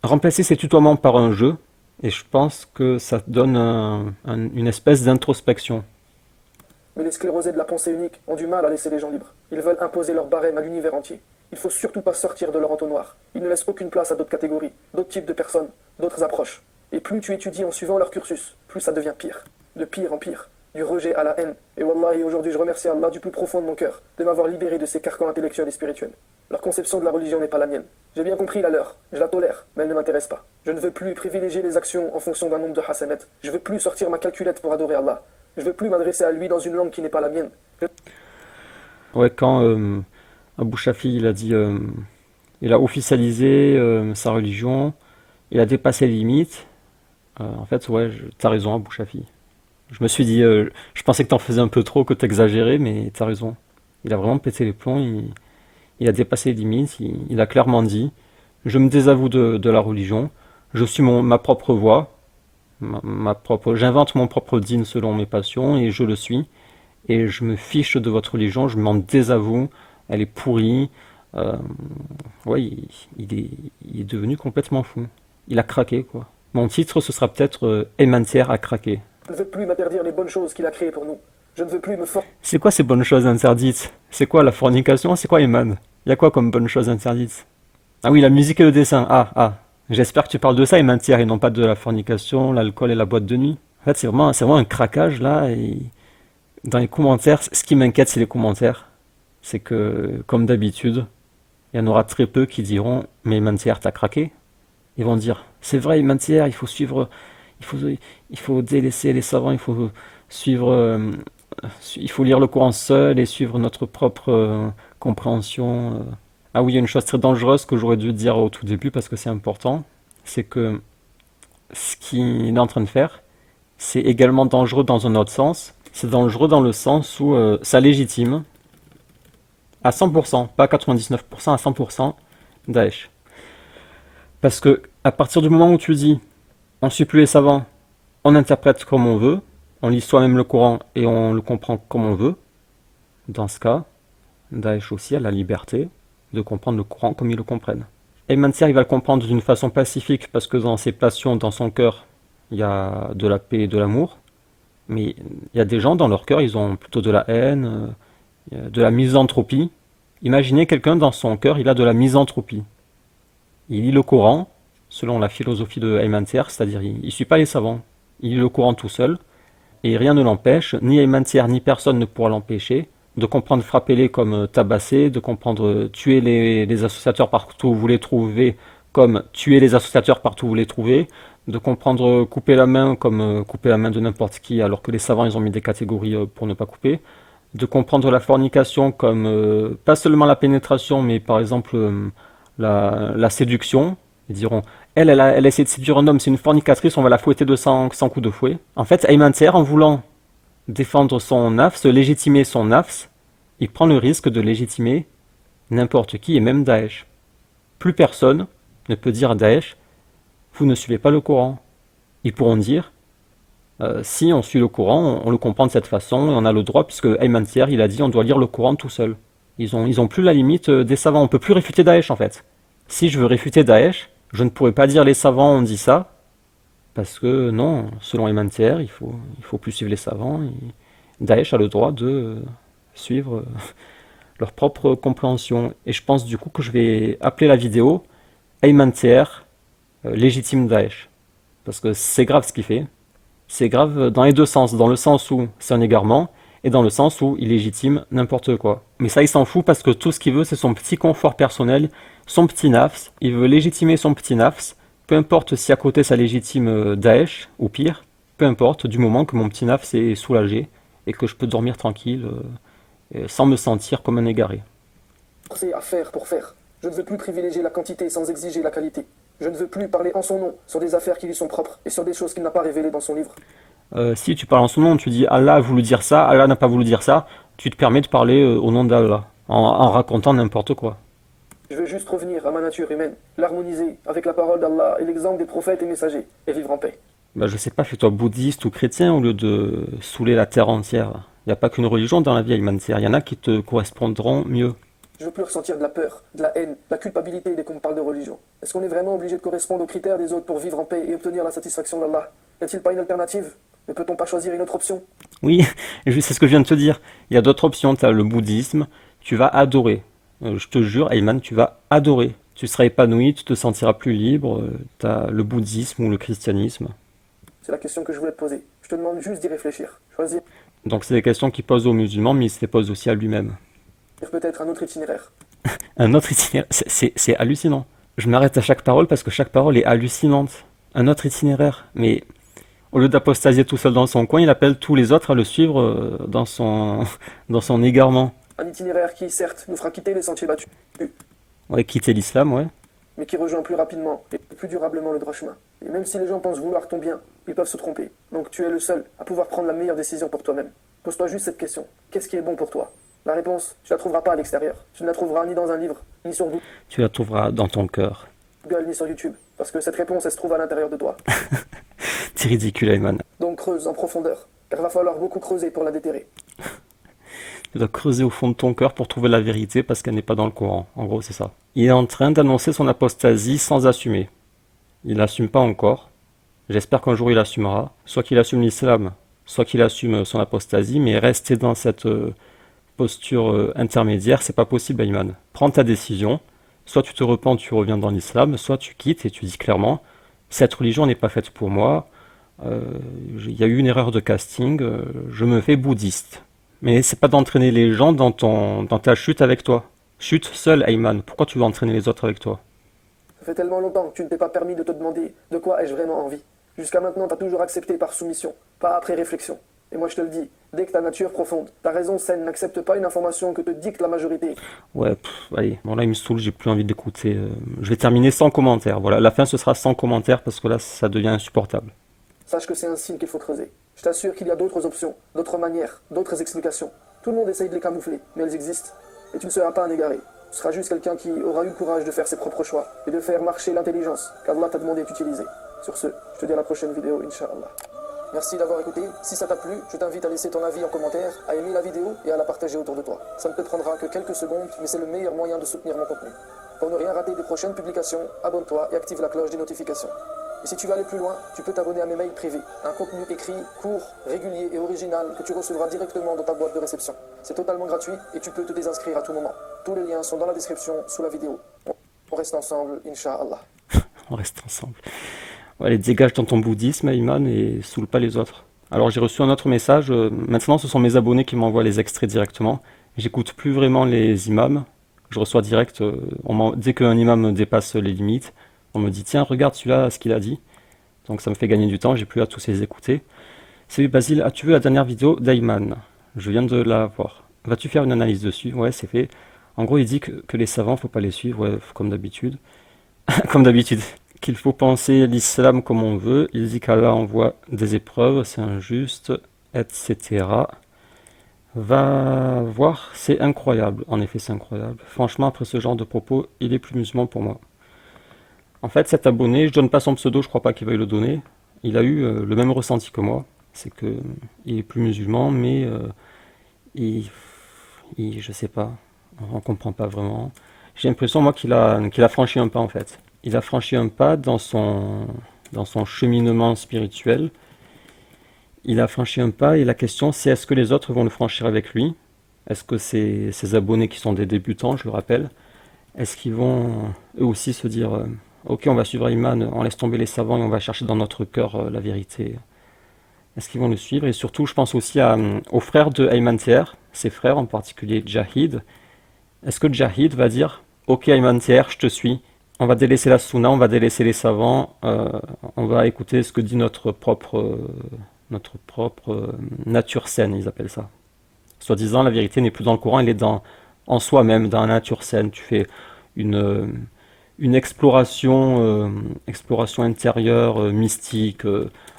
Remplacer ces tutoiements par un jeu, et je pense que ça donne une espèce d'introspection. Mais les sclérosés de la pensée unique ont du mal à laisser les gens libres. Ils veulent imposer leur barème à l'univers entier. Il faut surtout pas sortir de leur entonnoir. Ils ne laissent aucune place à d'autres catégories, d'autres types de personnes, d'autres approches. Et plus tu étudies en suivant leur cursus, plus ça devient pire. De pire en pire. Du rejet à la haine. Et wallahi, aujourd'hui je remercie Allah du plus profond de mon cœur de m'avoir libéré de ces carcans intellectuels et spirituels. Leur conception de la religion n'est pas la mienne. J'ai bien compris la leur, je la tolère, mais elle ne m'intéresse pas. Je ne veux plus privilégier les actions en fonction d'un nombre de hasanat. Je veux plus sortir ma calculette pour adorer Allah. Je veux plus m'adresser à lui dans une langue qui n'est pas la mienne. Ouais, quand Abou Shafi, il a officialisé sa religion, il a dépassé les limites. En fait, ouais, t'as raison, Abou Shafi. Je me suis dit, je pensais que t'en faisais un peu trop, que t'exagérais, mais t'as raison. Il a vraiment pété les plombs, il a dépassé les limites, il a clairement dit, je me désavoue de la religion, je suis ma propre voie, j'invente mon propre dîne selon mes passions, et je le suis, et je me fiche de votre religion, je m'en désavoue, elle est pourrie. Euh, ouais, il est devenu complètement fou. Il a craqué, quoi. Mon titre, ce sera peut-être Emantier a craqué. Je ne veux plus m'interdire les bonnes choses qu'il a créées pour nous. Je ne veux plus me forcer. C'est quoi ces bonnes choses interdites? C'est quoi la fornication? C'est quoi Eman? Il y a quoi comme bonnes choses interdites? Ah oui, la musique et le dessin. Ah. J'espère que tu parles de ça, Emantier, et non pas de la fornication, l'alcool et la boîte de nuit. En fait, c'est vraiment un craquage, là, et dans les commentaires, ce qui m'inquiète, c'est les commentaires. C'est que, comme d'habitude, il y en aura très peu qui diront mais Mantière, t'as craqué. Ils vont dire c'est vrai, Mantière, il faut, il faut délaisser les savants, suivre, il faut lire le Coran seul et suivre notre propre compréhension. Ah oui, il y a une chose très dangereuse que j'aurais dû dire au tout début parce que c'est important, c'est que ce qu'il est en train de faire, c'est également dangereux dans un autre sens. C'est dangereux dans le sens où ça légitime à 100%, pas 99%, à 100% Daesh. Parce que à partir du moment où tu dis on suit plus les savants, on interprète comme on veut, on lit soi-même le Coran et on le comprend comme on veut, dans ce cas, Daesh aussi a la liberté de comprendre le Coran comme ils le comprennent. Et Mansour, il va le comprendre d'une façon pacifique parce que dans ses passions, dans son cœur, il y a de la paix et de l'amour. Mais il y a des gens dans leur cœur, ils ont plutôt de la haine, de la misanthropie. Imaginez quelqu'un dans son cœur, il a de la misanthropie. Il lit le Coran, selon la philosophie de Ayman Ser, c'est-à-dire il ne suit pas les savants. Il lit le Coran tout seul, Et rien ne l'empêche, ni Ayman Thier, ni personne ne pourra l'empêcher, de comprendre frapper-les comme tabasser, de comprendre tuer les associateurs partout où vous les trouvez, comme tuer les associateurs partout où vous les trouvez, de comprendre couper la main comme couper la main de n'importe qui, alors que les savants ils ont mis des catégories pour ne pas couper, de comprendre la fornication comme pas seulement la pénétration, mais par exemple la séduction. Ils diront, elle a essayé de séduire un homme, c'est une fornicatrice, on va la fouetter de 100 coups de fouet. En fait, Ayman Thier, en voulant défendre son nafs, légitimer son nafs, il prend le risque de légitimer n'importe qui et même Daesh. Plus personne ne peut dire à Daesh, vous ne suivez pas le Coran. Ils pourront dire, si on suit le Coran, on le comprend de cette façon et on a le droit, puisque Ayman Thier, il a dit, on doit lire le Coran tout seul. Ils ont plus la limite des savants, on peut plus réfuter Daesh en fait. Si je veux réfuter Daesh, je ne pourrais pas dire les savants ont dit ça, parce que non, selon Ayman Thier, il faut plus suivre les savants. Daesh a le droit de suivre leur propre compréhension. Et je pense du coup que je vais appeler la vidéo Ayman Thier légitime Daesh. Parce que c'est grave ce qu'il fait. C'est grave dans les deux sens. Dans le sens où c'est un égarement, et dans le sens où il légitime n'importe quoi. Mais ça, il s'en fout parce que tout ce qu'il veut, c'est son petit confort personnel, son petit nafs. Il veut légitimer son petit nafs. Peu importe si à côté ça légitime Daesh, ou pire, peu importe, du moment que mon petit nafs est soulagé et que je peux dormir tranquille sans me sentir comme un égaré. C'est à faire pour faire. Je ne veux plus privilégier la quantité sans exiger la qualité. Je ne veux plus parler en son nom sur des affaires qui lui sont propres et sur des choses qu'il n'a pas révélées dans son livre. Si tu parles en son nom, tu dis Allah a voulu dire ça, Allah n'a pas voulu dire ça, tu te permets de parler au nom d'Allah, en racontant n'importe quoi. Je veux juste revenir à ma nature humaine, l'harmoniser avec la parole d'Allah et l'exemple des prophètes et messagers, et vivre en paix. Bah, je sais pas, fais-toi bouddhiste ou chrétien au lieu de saouler la terre entière. Il n'y a pas qu'une religion dans la vie, Ayman Thier. Il y en a qui te correspondront mieux. Je veux plus ressentir de la peur, de la haine, de la culpabilité dès qu'on me parle de religion. Est-ce qu'on est vraiment obligé de correspondre aux critères des autres pour vivre en paix et obtenir la satisfaction d'Allah? Y a-t-il pas une alternative? Ne peut-on pas choisir une autre option? Oui, c'est ce que je viens de te dire. Il y a d'autres options. Tu as le bouddhisme, tu vas adorer. Je te jure, Ayman, tu vas adorer. Tu seras épanoui, tu te sentiras plus libre. Tu as le bouddhisme ou le christianisme. C'est la question que je voulais te poser. Je te demande juste d'y réfléchir. Choisir Donc c'est des questions qu'il pose aux musulmans, mais il se les pose aussi à lui-même. peut-être un autre itinéraire. Un autre itinéraire, c'est hallucinant. Je m'arrête à chaque parole parce que chaque parole est hallucinante. Un autre itinéraire, mais au lieu d'apostasier tout seul dans son coin, il appelle tous les autres à le suivre dans son égarement. Un itinéraire qui, certes, nous fera quitter les sentiers battus, Ouais, quitter l'islam, ouais. mais qui rejoint plus rapidement et plus durablement le droit chemin. Et même si les gens pensent vouloir ton bien, ils peuvent se tromper. Donc tu es le seul à pouvoir prendre la meilleure décision pour toi-même. Pose-toi juste cette question. Qu'est-ce qui est bon pour toi? La réponse, tu la trouveras pas à l'extérieur. Tu ne la trouveras ni dans un livre, ni sur Tu la trouveras dans ton cœur. Google, ni sur YouTube. Parce que cette réponse, elle se trouve à l'intérieur de toi. C'est ridicule, Ayman. Donc creuse en profondeur, car il va falloir beaucoup creuser pour la déterrer. Tu dois creuser au fond de ton cœur pour trouver la vérité parce qu'elle n'est pas dans le Coran. En gros, c'est ça. Il est en train d'annoncer son apostasie sans assumer. Il n'assume pas encore. J'espère qu'un jour il assumera. Soit qu'il assume l'islam, soit qu'il assume son apostasie, mais rester dans cette posture intermédiaire, c'est pas possible, Ayman. Prends ta décision. Soit tu te repens, tu reviens dans l'islam, soit tu quittes et tu dis clairement, cette religion n'est pas faite pour moi. Il y a eu une erreur de casting. Je me fais bouddhiste. Mais c'est pas d'entraîner les gens dans ta chute avec toi. Chute seul, Ayman. Pourquoi tu veux entraîner les autres avec toi? Ça fait tellement longtemps que tu ne t'es pas permis de te demander de quoi ai-je vraiment envie. Jusqu'à maintenant, tu as toujours accepté par soumission, pas après réflexion. Et moi je te le dis, dès que ta nature profonde, ta raison saine n'accepte pas une information que te dicte la majorité. Ouais, allez. Bon là il me saoule, j'ai plus envie d'écouter. Je vais terminer sans commentaire. Voilà, la fin ce sera sans commentaire parce que là ça devient insupportable. Sache que c'est un signe qu'il faut creuser. Je t'assure qu'il y a d'autres options, d'autres manières, d'autres explications. Tout le monde essaye de les camoufler, mais elles existent. Et tu ne seras pas un égaré. Tu seras juste quelqu'un qui aura eu le courage de faire ses propres choix et de faire marcher l'intelligence qu'Allah t'a demandé d'utiliser. Sur ce, je te dis à la prochaine vidéo, Inch'Allah. Merci d'avoir écouté. Si ça t'a plu, je t'invite à laisser ton avis en commentaire, à aimer la vidéo et à la partager autour de toi. Ça ne te prendra que quelques secondes, mais c'est le meilleur moyen de soutenir mon contenu. Pour ne rien rater des prochaines publications, abonne-toi et active la cloche des notifications. Et si tu veux aller plus loin, tu peux t'abonner à mes mails privés. Un contenu écrit, court, régulier et original que tu recevras directement dans ta boîte de réception. C'est totalement gratuit et tu peux te désinscrire à tout moment. Tous les liens sont dans la description sous la vidéo. On reste ensemble, Inch'Allah. On reste ensemble. Allez, dégage dans ton bouddhisme, Ayman, et saoule pas les autres. Alors j'ai reçu un autre message, maintenant ce sont mes abonnés qui m'envoient les extraits directement. J'écoute plus vraiment les imams, je reçois direct, dès qu'un imam dépasse les limites, on me dit tiens regarde celui-là ce qu'il a dit. Donc ça me fait gagner du temps, j'ai plus à tous les écouter. Salut Basile, as-tu vu la dernière vidéo d'Ayman? Je viens de la voir. Vas-tu faire une analyse dessus? Ouais, c'est fait. En gros, il dit que les savants, faut pas les suivre, ouais, comme d'habitude. Comme d'habitude. Qu'il faut penser l'islam comme on veut. Il dit qu'Allah envoie des épreuves, c'est injuste, etc. Va voir, c'est incroyable. En effet, c'est incroyable. Franchement, après ce genre de propos, il est plus musulman pour moi. En fait, cet abonné, je donne pas son pseudo, je crois pas qu'il veuille le donner. Il a eu le même ressenti que moi. C'est que il est plus musulman, mais il, je sais pas, on comprend pas vraiment. J'ai l'impression moi qu'il a franchi un pas en fait. Il a franchi un pas dans son cheminement spirituel. Il a franchi un pas et la question c'est est-ce que les autres vont le franchir avec lui? Est-ce que ses abonnés qui sont des débutants, je le rappelle, est-ce qu'ils vont eux aussi se dire ok on va suivre Ayman, on laisse tomber les savants et on va chercher dans notre cœur la vérité? Est-ce qu'ils vont le suivre? Et surtout je pense aussi aux frères de Ayman TR, ses frères en particulier Jahid. Est-ce que Jahid va dire ok Ayman TR je te suis, on va délaisser la Sunna, on va délaisser les savants, on va écouter ce que dit notre propre nature saine, ils appellent ça. Soi-disant, la vérité n'est plus dans le Coran, elle est en soi-même, dans la nature saine. Tu fais une exploration intérieure, mystique,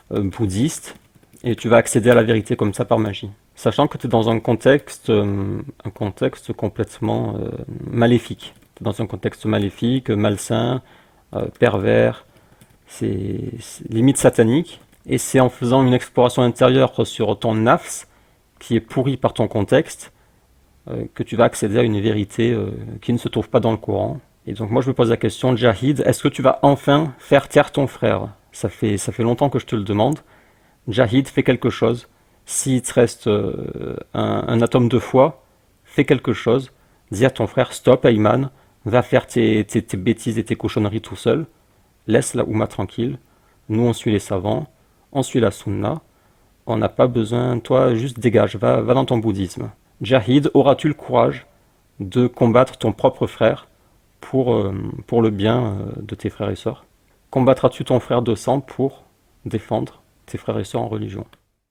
bouddhiste, et tu vas accéder à la vérité comme ça par magie. Sachant que tu es dans un contexte complètement maléfique. Tu es dans un contexte maléfique, malsain, pervers, c'est limite satanique. Et c'est en faisant une exploration intérieure sur ton nafs, qui est pourri par ton contexte, que tu vas accéder à une vérité qui ne se trouve pas dans le Coran. Et donc moi je me pose la question, Jahid, est-ce que tu vas enfin faire taire ton frère? Ça fait longtemps que je te le demande. Jahid, fais quelque chose. S'il te reste un atome de foi, fais quelque chose. Dis à ton frère, stop Ayman, va faire tes bêtises et tes cochonneries tout seul. Laisse la Oumma tranquille. Nous on suit les savants, on suit la Sunna. On n'a pas besoin, toi juste dégage, va dans ton bouddhisme. Jahid, auras-tu le courage de combattre ton propre frère pour le bien de tes frères et sœurs? Combattras-tu ton frère de sang pour défendre tes frères et sœurs en religion?